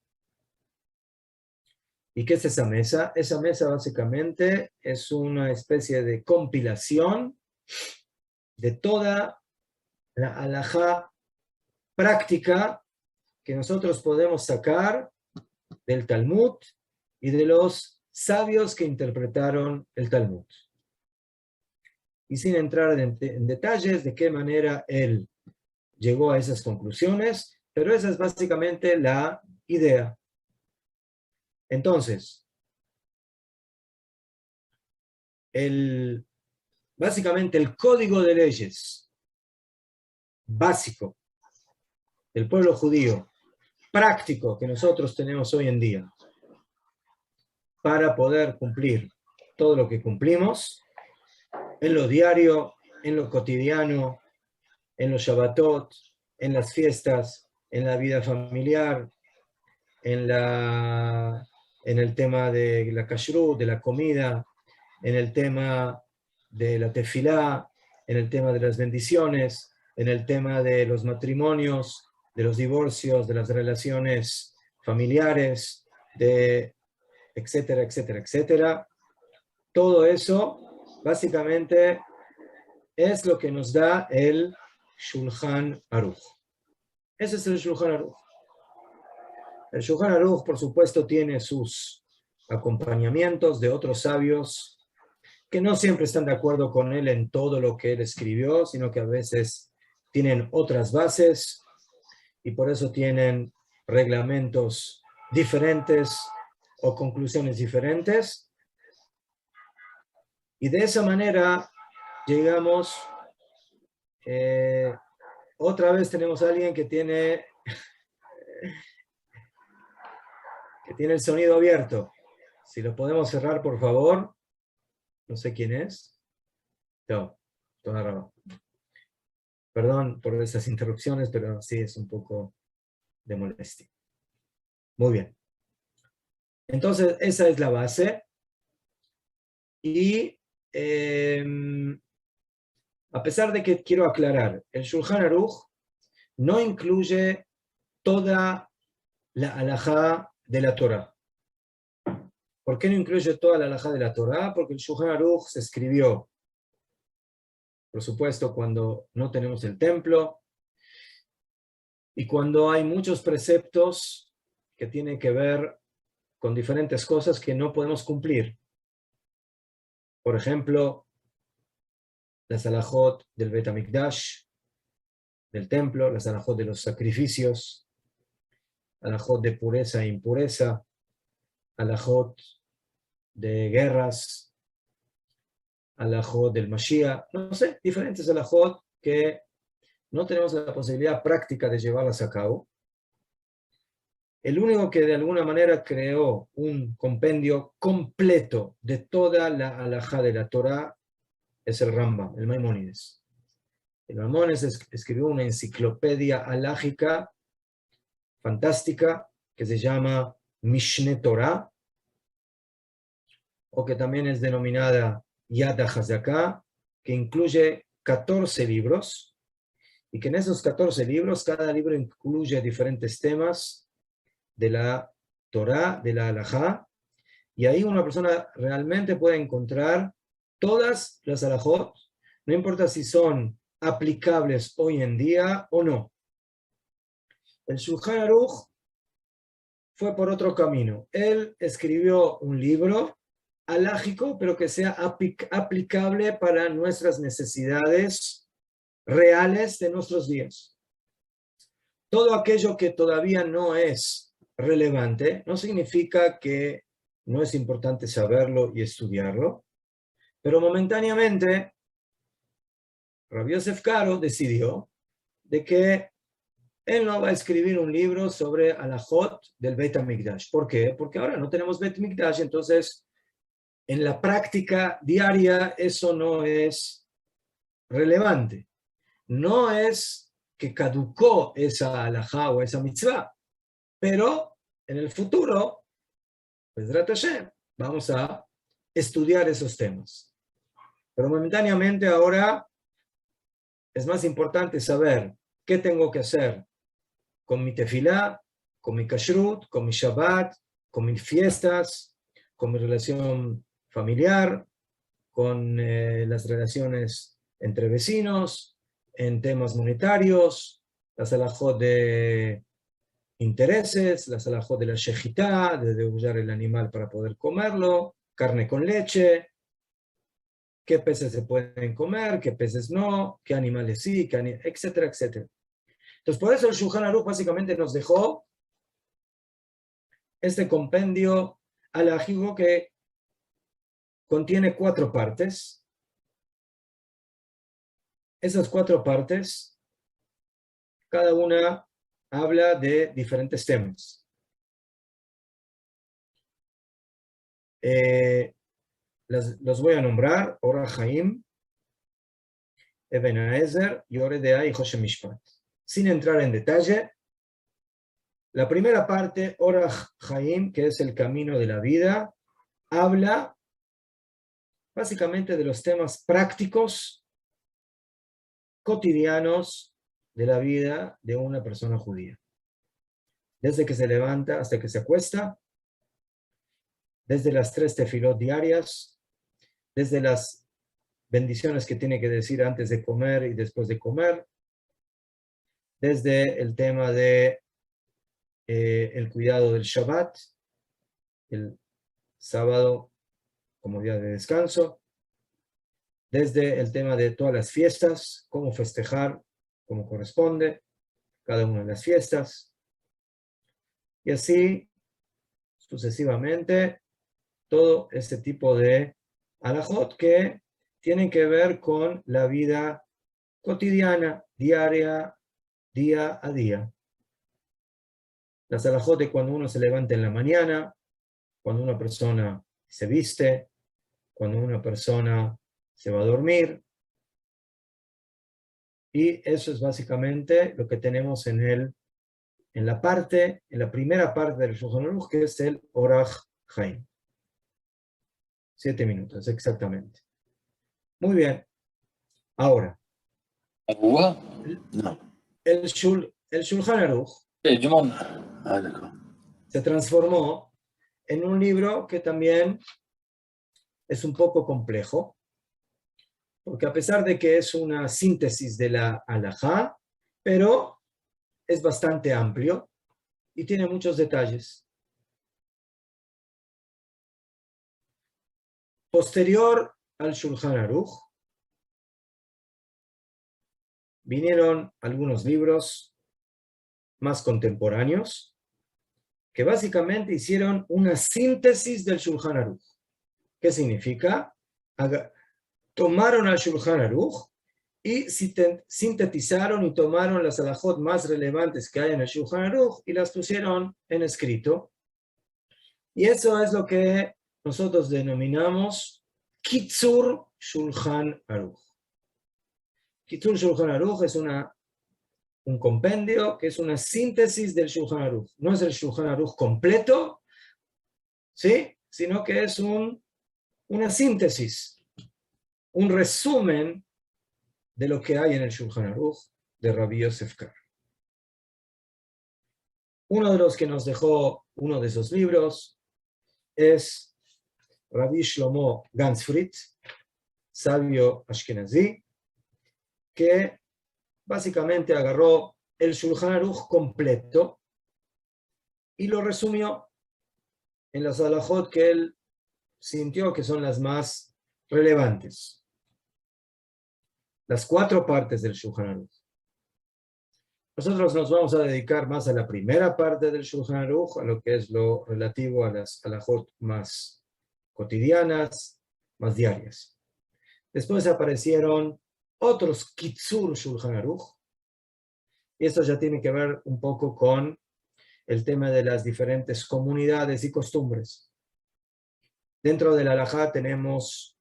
¿Y qué es esa mesa? Esa mesa básicamente es una especie de compilación de toda la halajá práctica que nosotros podemos sacar del Talmud y de los sabios que interpretaron el Talmud. Y sin entrar en detalles de qué manera él llegó a esas conclusiones, pero esa es básicamente la idea. Entonces, básicamente el código de leyes básico del pueblo judío, práctico que nosotros tenemos hoy en día, para poder cumplir todo lo que cumplimos, en lo diario, en lo cotidiano, en los Shabbatot, en las fiestas, en la vida familiar, en el tema de la kashrut, de la comida, en el tema de la tefilá, en el tema de las bendiciones, en el tema de los matrimonios, de los divorcios, de las relaciones familiares, de etcétera, etcétera, etcétera. Todo eso básicamente es lo que nos da el Shulchan Aruch. Ese es el Shulchan Aruch. El Shulchan Aruch, por supuesto, tiene sus acompañamientos de otros sabios que no siempre están de acuerdo con él en todo lo que él escribió, sino que a veces tienen otras bases y por eso tienen reglamentos diferentes o conclusiones diferentes. Y de esa manera llegamos, otra vez tenemos a alguien que tiene el sonido abierto. Si lo podemos cerrar, por favor. No sé quién es. No, toda raro. Perdón por esas interrupciones, pero sí es un poco de molestia. Muy bien. Entonces, esa es la base. Y a pesar de que quiero aclarar, el Shulchan Aruch no incluye toda la halajá de la Torah. ¿Por qué no incluye toda la halajá de la Torah? Porque el Shulchan Aruch se escribió, por supuesto, cuando no tenemos el templo y cuando hay muchos preceptos que tienen que ver con diferentes cosas que no podemos cumplir. Por ejemplo, las halajot del Bet HaMikdash, del templo, las halajot de los sacrificios, halajot de pureza e impureza, halajot de guerras, halajot del Mashiach, no sé, diferentes halajot que no tenemos la posibilidad práctica de llevarlas a cabo. El único que de alguna manera creó un compendio completo de toda la halajá de la Torah es el Rambam, el Maimónides. El Maimónides escribió una enciclopedia halájica fantástica que se llama Mishne Torah, o que también es denominada Yad HaZaká, que incluye 14 libros, y que en esos 14 libros, cada libro incluye diferentes temas de la Torah, de la halajá, y ahí una persona realmente puede encontrar todas las halajot, no importa si son aplicables hoy en día o no. El Shulchan Aruch fue por otro camino. Él escribió un libro halájico, pero que sea aplicable para nuestras necesidades reales de nuestros días. Todo aquello que todavía no es relevante no significa que no es importante saberlo y estudiarlo, pero momentáneamente Rabbi Yosef Karo decidió de que él no va a escribir un libro sobre halajot del Beit HaMikdash. ¿Por qué? Porque ahora no tenemos Beit HaMikdash, entonces en la práctica diaria eso no es relevante. No es que caducó esa halajá o esa mitzvah, pero en el futuro, Bezrat Hashem, vamos a estudiar esos temas. Pero momentáneamente ahora es más importante saber qué tengo que hacer con mi tefilá, con mi kashrut, con mi Shabbat, con mis fiestas, con mi relación familiar, con las relaciones entre vecinos, en temas monetarios, las halajot de intereses, las halajot de la shejitá, de degollar el animal para poder comerlo, carne con leche, qué peces se pueden comer, qué peces no, qué animales sí, etcétera, etcétera. Entonces, por eso el Shulchan Aruch básicamente nos dejó este compendio halajico que contiene 4 partes. Esas 4 partes, cada una habla de diferentes temas. Los voy a nombrar: Orach Haim, Eben Haezer, Yoreh Deah y Hoshem Mishpat. Sin entrar en detalle, la primera parte, Orach Haim, que es el camino de la vida, habla básicamente de los temas prácticos, cotidianos de la vida de una persona judía. Desde que se levanta hasta que se acuesta, desde las 3 tefilot diarias, desde las bendiciones que tiene que decir antes de comer y después de comer, desde el tema de el cuidado del Shabbat, el sábado como día de descanso, desde el tema de todas las fiestas, cómo festejar, como corresponde, cada una de las fiestas, y así sucesivamente, todo este tipo de halajot que tienen que ver con la vida cotidiana, diaria, día a día. Las halajot de cuando uno se levanta en la mañana, cuando una persona se viste, cuando una persona se va a dormir. Y eso es básicamente lo que tenemos en la primera parte del Shulchan Aruch, que es el Orach Haim. 7 minutos, exactamente. Muy bien. Ahora, el Shulchan Aruch se transformó en un libro que también es un poco complejo, porque a pesar de que es una síntesis de la halajá, pero es bastante amplio y tiene muchos detalles. Posterior al Shulchan Aruch, vinieron algunos libros más contemporáneos que básicamente hicieron una síntesis del Shulchan Aruch. ¿Qué significa? Tomaron al Shulchan Aruch y sintetizaron y tomaron las halajot más relevantes que hay en el Shulchan Aruch y las pusieron en escrito. Y eso es lo que nosotros denominamos Kitzur Shulchan Aruch. Kitzur Shulchan Aruch es un compendio que es una síntesis del Shulchan Aruch. No es el Shulchan Aruch completo, ¿sí? Sino que es una síntesis, un resumen de lo que hay en el Shulchan Aruch de Rabbi Yosef Kar. Uno de los que nos dejó uno de esos libros es Rabbi Shlomo Ganzfried, sabio ashkenazí, que básicamente agarró el Shulchan Aruch completo y lo resumió en las halajot que él sintió que son las más relevantes. Las 4 partes del Shulchan Aruch. Nosotros nos vamos a dedicar más a la primera parte del Shulchan Aruch, a lo que es lo relativo a las halajot más cotidianas, más diarias. Después aparecieron otros Kitzur Shulchan Aruch, y esto ya tiene que ver un poco con el tema de las diferentes comunidades y costumbres. Dentro de la halajá tenemos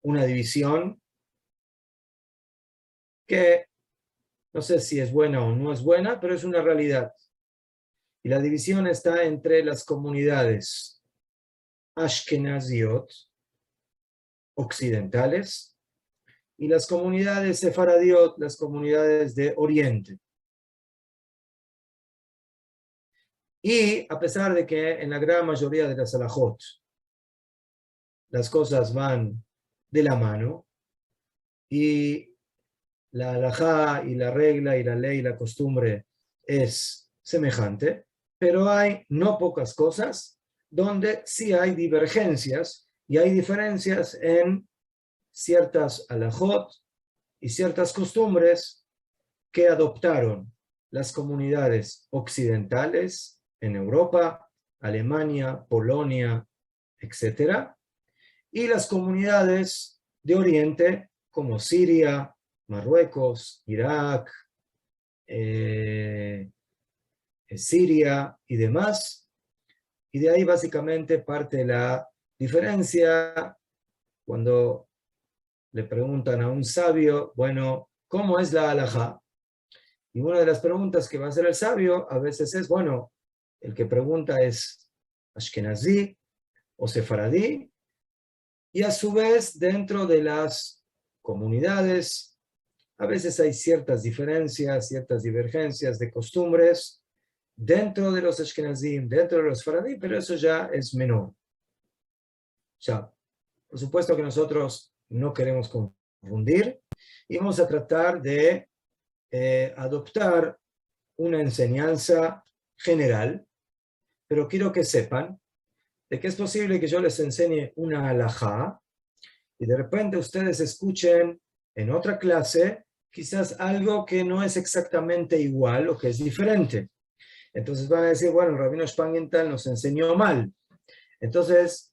una división que no sé si es buena o no es buena, pero es una realidad. Y la división está entre las comunidades ashkenaziot, occidentales, y las comunidades sefaradiot, las comunidades de Oriente. Y a pesar de que en la gran mayoría de las halajot las cosas van de la mano, y la halajá y la regla y la ley y la costumbre es semejante, pero hay no pocas cosas donde sí hay divergencias y hay diferencias en ciertas halajot y ciertas costumbres que adoptaron las comunidades occidentales en Europa, Alemania, Polonia, etc. Y las comunidades de Oriente como Siria, Marruecos, Irak, Siria y demás. Y de ahí básicamente parte la diferencia cuando le preguntan a un sabio, bueno, ¿cómo es la halajá? Y una de las preguntas que va a hacer el sabio a veces es, bueno, el que pregunta es Ashkenazí o Sefaradí, y a su vez dentro de las comunidades a veces hay ciertas diferencias, ciertas divergencias de costumbres dentro de los Ashkenazim, dentro de los Faradí, pero eso ya es menor. Ya, por supuesto que nosotros no queremos confundir y vamos a tratar de adoptar una enseñanza general, pero quiero que sepan de que es posible que yo les enseñe una halajá y de repente ustedes escuchen en otra clase quizás algo que no es exactamente igual o que es diferente. Entonces van a decir, bueno, el rabino Spangenthal nos enseñó mal. Entonces,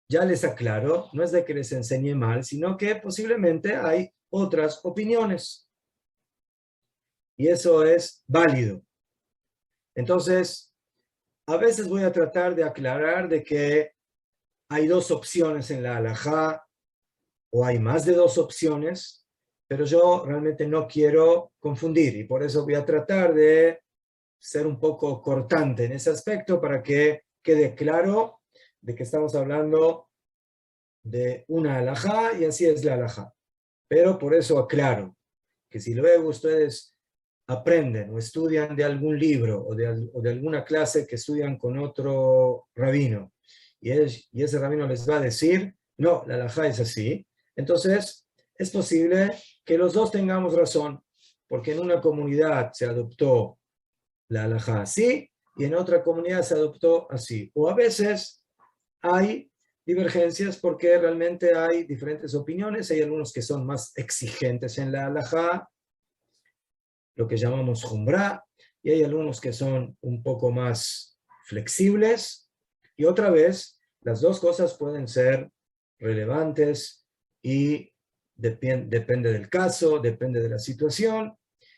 ya les aclaro, no es de que les enseñe mal, sino que posiblemente hay otras opiniones. Y eso es válido. Entonces, a veces voy a tratar de aclarar de que hay dos opciones en la halajá, o hay más de dos opciones, pero yo realmente no quiero confundir, y por eso voy a tratar de ser un poco cortante en ese aspecto para que quede claro de que estamos hablando de una halajá, y así es la halajá. Pero por eso aclaro que si luego ustedes aprenden o estudian de algún libro o de alguna clase que estudian con otro rabino y ese rabino les va a decir, no, la halajá es así, entonces es posible que los dos tengamos razón, porque en una comunidad se adoptó la halajá así y en otra comunidad se adoptó así. O a veces hay divergencias porque realmente hay diferentes opiniones, hay algunos que son más exigentes en la halajá, lo que llamamos jumbrá, y hay algunos que son un poco más flexibles, y otra vez, las dos cosas pueden ser relevantes y depende del caso, depende de la situación,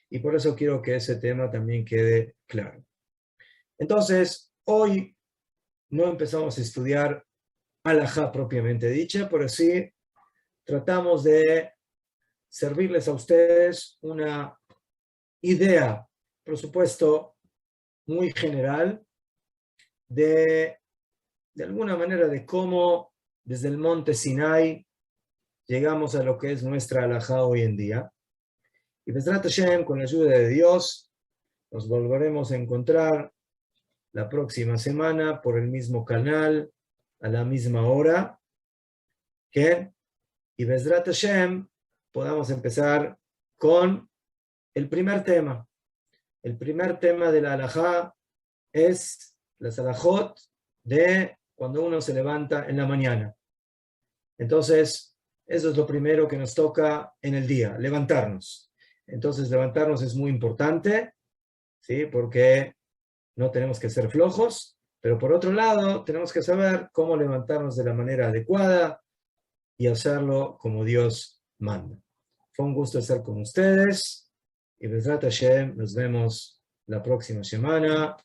y por eso quiero que ese tema también quede claro. Entonces, hoy no empezamos a estudiar halajá propiamente dicha, pero sí tratamos de servirles a ustedes una idea, por supuesto, muy general de alguna manera de cómo desde el monte Sinai llegamos a lo que es nuestra halajá hoy en día. Y Bezrat Hashem, con la ayuda de Dios, nos volveremos a encontrar la próxima semana por el mismo canal, a la misma hora, ¿qué? Y Bezrat Hashem podamos empezar con el primer tema. El primer tema de la halajá es las halajot de cuando uno se levanta en la mañana. Entonces, eso es lo primero que nos toca en el día, levantarnos. Entonces, levantarnos es muy importante, ¿sí? Porque no tenemos que ser flojos, pero por otro lado, tenemos que saber cómo levantarnos de la manera adecuada y hacerlo como Dios manda. Fue un gusto estar con ustedes. Y Bezrat Hashem, nos vemos la próxima semana.